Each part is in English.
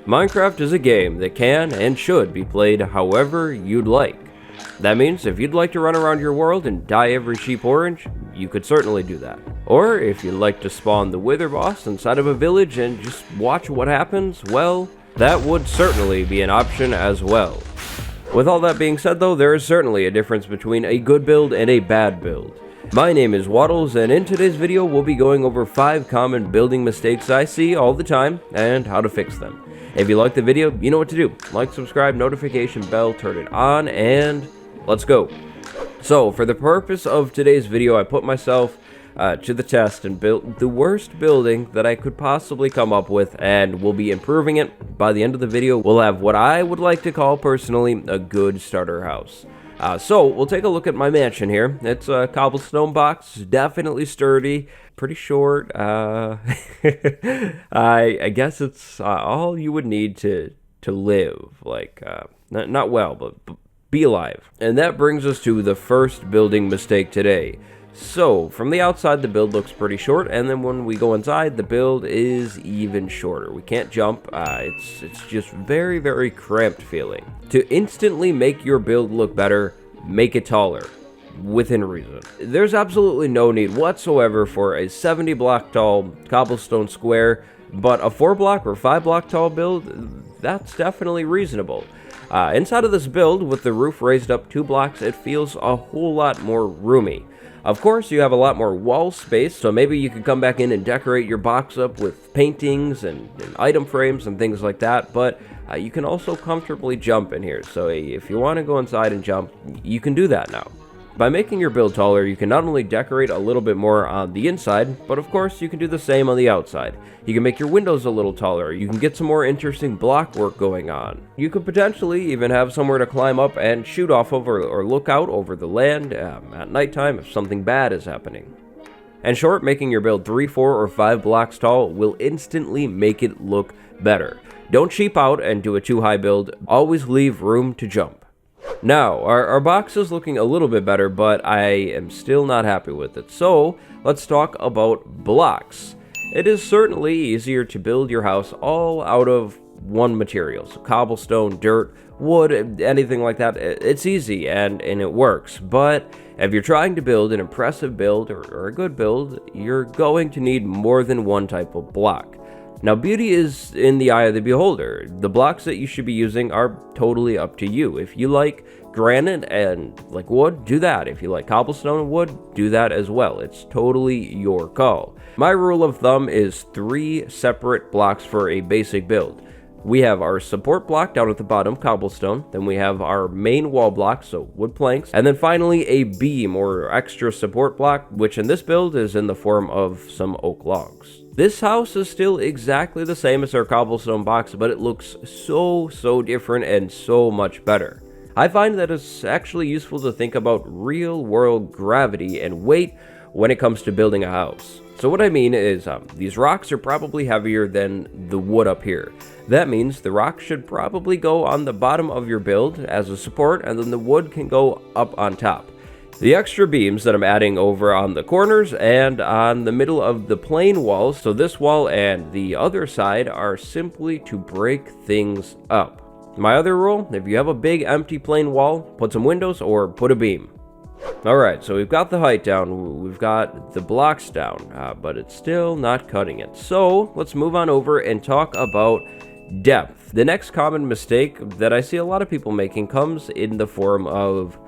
Minecraft is a game that can and should be played however you'd like. That means if you'd like to run around your world and dye every sheep orange, you could certainly do that. Or if you'd like to spawn the Wither boss inside of a village and just watch what happens, well, that would certainly be an option as well. With all that being said though, there is certainly a difference between a good build and a bad build. My name is Wattles, and in today's video we'll be going over 5 common building mistakes I see all the time and how to fix them. If you like the video, you know what to do. Like, subscribe, notification bell, turn it on, and let's go. So, for the purpose of today's video, I put myself to the test and built the worst building that I could possibly come up with, and we'll be improving it. By the end of the video, we'll have what I would like to call personally a good starter house. So, we'll take a look at my mansion here. It's a cobblestone box, definitely sturdy, pretty short. I guess it's all you would need to live, like, not well, but be alive. And that brings us to the first building mistake today. So, from the outside, the build looks pretty short, and then when we go inside, the build is even shorter. We can't jump. It's just very, very cramped feeling. To instantly make your build look better, make it taller, within reason. There's absolutely no need whatsoever for a 70 block tall cobblestone square, but a 4 block or 5 block tall build, that's definitely reasonable. Inside of this build, with the roof raised up 2 blocks, it feels a whole lot more roomy. Of course, you have a lot more wall space, so maybe you could come back in and decorate your box up with paintings and item frames and things like that, but you can also comfortably jump in here, so if you want to go inside and jump, you can do that now. By making your build taller, you can not only decorate a little bit more on the inside, but of course you can do the same on the outside. You can make your windows a little taller, you can get some more interesting block work going on. You could potentially even have somewhere to climb up and shoot off of or look out over the land at nighttime if something bad is happening. In short, making your build 3, 4, or 5 blocks tall will instantly make it look better. Don't cheap out and do a too high build, always leave room to jump. Now, our box is looking a little bit better, but I am still not happy with it. So, let's talk about blocks. It is certainly easier to build your house all out of one material. So cobblestone, dirt, wood, anything like that. It's easy and it works. But if you're trying to build an impressive build or a good build, you're going to need more than one type of block. Now, beauty is in the eye of the beholder. The blocks that you should be using are totally up to you. If you like granite and like wood, do that. If you like cobblestone and wood, do that as well. It's totally your call. My rule of thumb is 3 separate blocks for a basic build. We have our support block down at the bottom, cobblestone. Then we have our main wall block, so wood planks. And then finally a beam or extra support block, which in this build is in the form of some oak logs. This house is still exactly the same as our cobblestone box, but it looks so different and so much better. I find that it's actually useful to think about real-world gravity and weight when it comes to building a house. So what I mean is, these rocks are probably heavier than the wood up here. That means the rock should probably go on the bottom of your build as a support, and then the wood can go up on top. The extra beams that I'm adding over on the corners and on the middle of the plain walls, so this wall and the other side, are simply to break things up. My other rule, if you have a big empty plain wall, put some windows or put a beam. Alright, so we've got the height down, we've got the blocks down, but it's still not cutting it. So let's move on over and talk about depth. The next common mistake that I see a lot of people making comes in the form of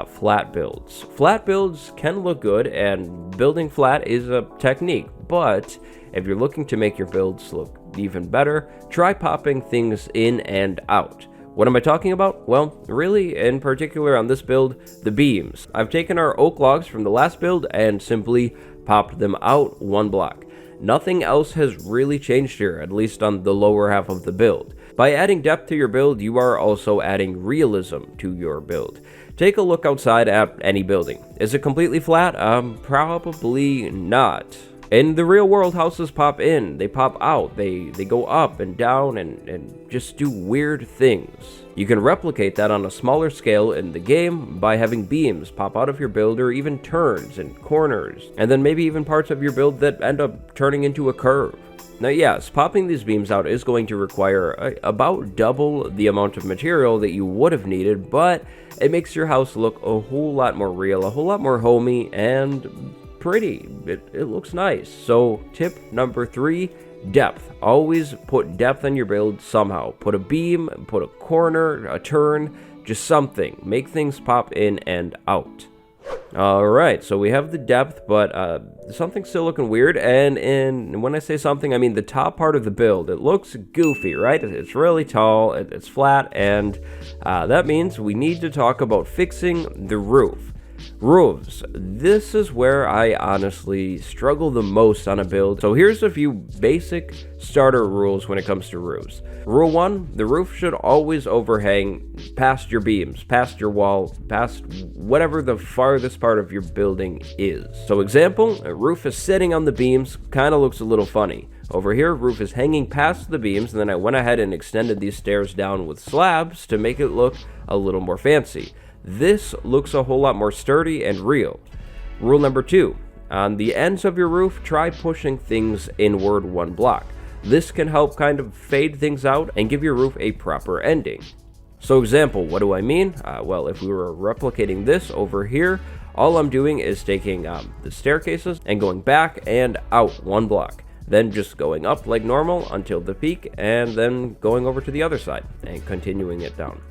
flat builds. Flat builds can look good, and building flat is a technique, but if you're looking to make your builds look even better, try popping things in and out. What am I talking about? Well, really, in particular on this build, the beams. I've taken our oak logs from the last build and simply popped them out 1 block. Nothing else has really changed here, at least on the lower half of the build. By adding depth to your build, you are also adding realism to your build. Take a look outside at any building. Is it completely flat? Probably not. In the real world, houses pop in, they pop out, they go up and down and just do weird things. You can replicate that on a smaller scale in the game by having beams pop out of your build, or even turns and corners, and then maybe even parts of your build that end up turning into a curve. Now yes, popping these beams out is going to require about double the amount of material that you would have needed, but it makes your house look a whole lot more real, a whole lot more homey, and pretty. It looks nice. So tip number 3, depth. Always put depth on your build somehow. Put a beam, put a corner, a turn, just something. Make things pop in and out. Alright, so we have the depth, but something's still looking weird, and when I say something, I mean the top part of the build. It looks goofy, right? It's really tall, it's flat, and that means we need to talk about fixing the roof. Roofs. This is where I honestly struggle the most on a build. So here's a few basic starter rules when it comes to roofs. Rule 1, the roof should always overhang past your beams, past your wall, past whatever the farthest part of your building is. So example, a roof is sitting on the beams, kind of looks a little funny. Over here, roof is hanging past the beams, and then I went ahead and extended these stairs down with slabs to make it look a little more fancy. This looks a whole lot more sturdy and real. Rule number 2, on the ends of your roof, try pushing things inward 1 block. This can help kind of fade things out and give your roof a proper ending. So example, what do I mean? Well, if we were replicating this over here, all I'm doing is taking the staircases and going back and out 1 block. Then just going up like normal until the peak, and then going over to the other side and continuing it down.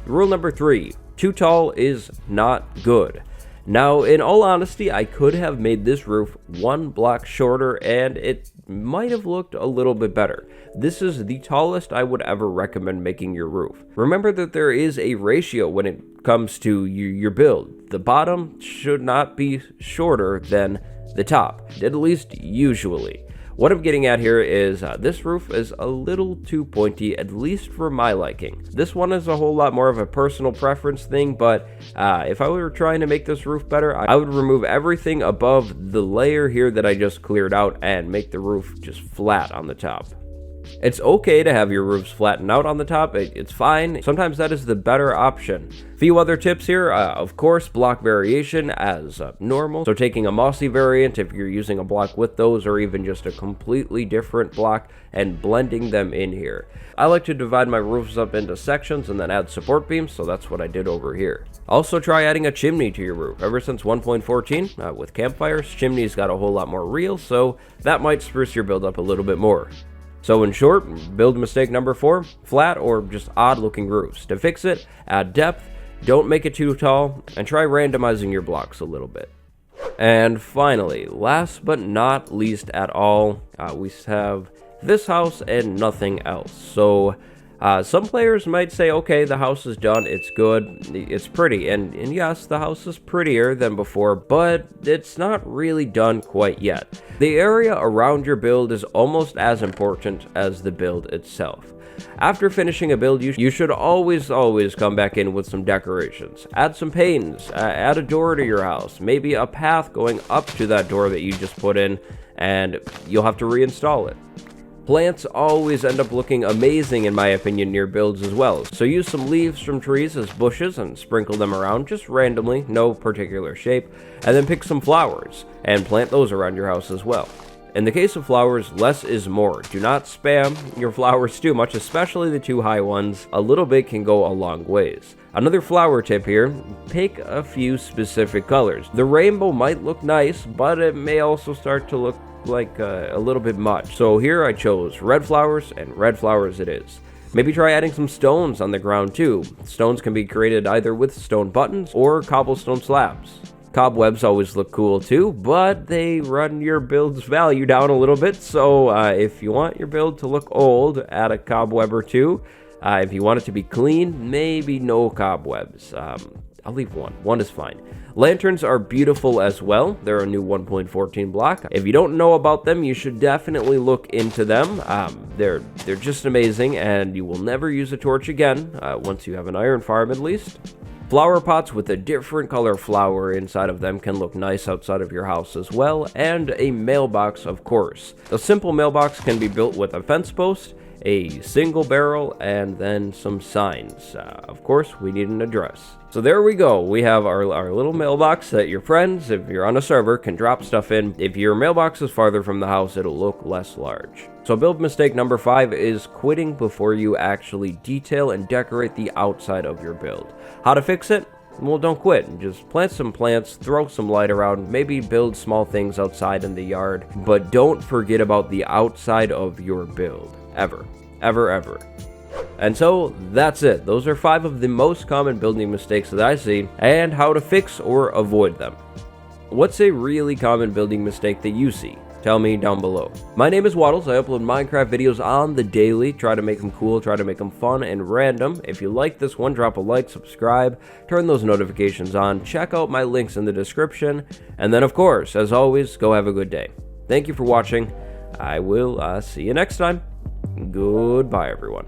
Rule number 3, too tall is not good. Now, in all honesty, I could have made this roof 1 block shorter and it might have looked a little bit better. This is the tallest I would ever recommend making your roof. Remember that there is a ratio when it comes to your build. The bottom should not be shorter than the top, at least usually. What I'm getting at here is this roof is a little too pointy, at least for my liking. This one is a whole lot more of a personal preference thing, but if I were trying to make this roof better, I would remove everything above the layer here that I just cleared out and make the roof just flat on the top. It's okay to have your roofs flatten out on the top, it's fine. Sometimes that is the better option. Few other tips here, of course, block variation as normal. So taking a mossy variant if you're using a block with those, or even just a completely different block, and blending them in here. I like to divide my roofs up into sections and then add support beams, so that's what I did over here. Also try adding a chimney to your roof. Ever since 1.14, with campfires, chimneys got a whole lot more real, so that might spruce your build up a little bit more. So in short, build mistake number 4, flat or just odd looking roofs. To fix it, add depth, don't make it too tall, and try randomizing your blocks a little bit. And finally, last but not least at all, we have this house and nothing else. So some players might say, okay, the house is done, it's good, it's pretty, and yes, the house is prettier than before, but it's not really done quite yet. The area around your build is almost as important as the build itself. After finishing a build, you should always come back in with some decorations. Add some paintings, add a door to your house, maybe a path going up to that door that you just put in, and you'll have to reinstall it. Plants always end up looking amazing in my opinion near builds as well, so use some leaves from trees as bushes and sprinkle them around just randomly, no particular shape, and then pick some flowers and plant those around your house as well. In the case of flowers, less is more. Do not spam your flowers too much, especially the too high ones. A little bit can go a long ways. Another flower tip here, pick a few specific colors. The rainbow might look nice, but it may also start to look like a little bit much. So here I chose red flowers, and red flowers it is. Maybe try adding some stones on the ground too. Stones can be created either with stone buttons or cobblestone slabs. Cobwebs always look cool too, but they run your build's value down a little bit, so if you want your build to look old, add a cobweb or two. If you want it to be clean, maybe no cobwebs. I'll leave one. One is fine. Lanterns are beautiful as well. They're a new 1.14 block. If you don't know about them, you should definitely look into them. They're just amazing, and you will never use a torch again, once you have an iron farm at least. Flower pots with a different color flower inside of them can look nice outside of your house as well, and a mailbox, of course. A simple mailbox can be built with a fence post, a single barrel, and then some signs. Of course, we need an address. So there we go. We have our little mailbox that your friends, if you're on a server, can drop stuff in. If your mailbox is farther from the house, it'll look less large. So build mistake number 5 is quitting before you actually detail and decorate the outside of your build. How to fix it? Well, don't quit. Just plant some plants, throw some light around, maybe build small things outside in the yard, but don't forget about the outside of your build. Ever. Ever, ever. And so, that's it. Those are 5 of the most common building mistakes that I see, and how to fix or avoid them. What's a really common building mistake that you see? Tell me down below. My name is Wattles. I upload Minecraft videos on the daily. Try to make them cool, try to make them fun and random. If you like this one, drop a like, subscribe, turn those notifications on, check out my links in the description, and then of course, as always, go have a good day. Thank you for watching. I will see you next time. Goodbye, everyone.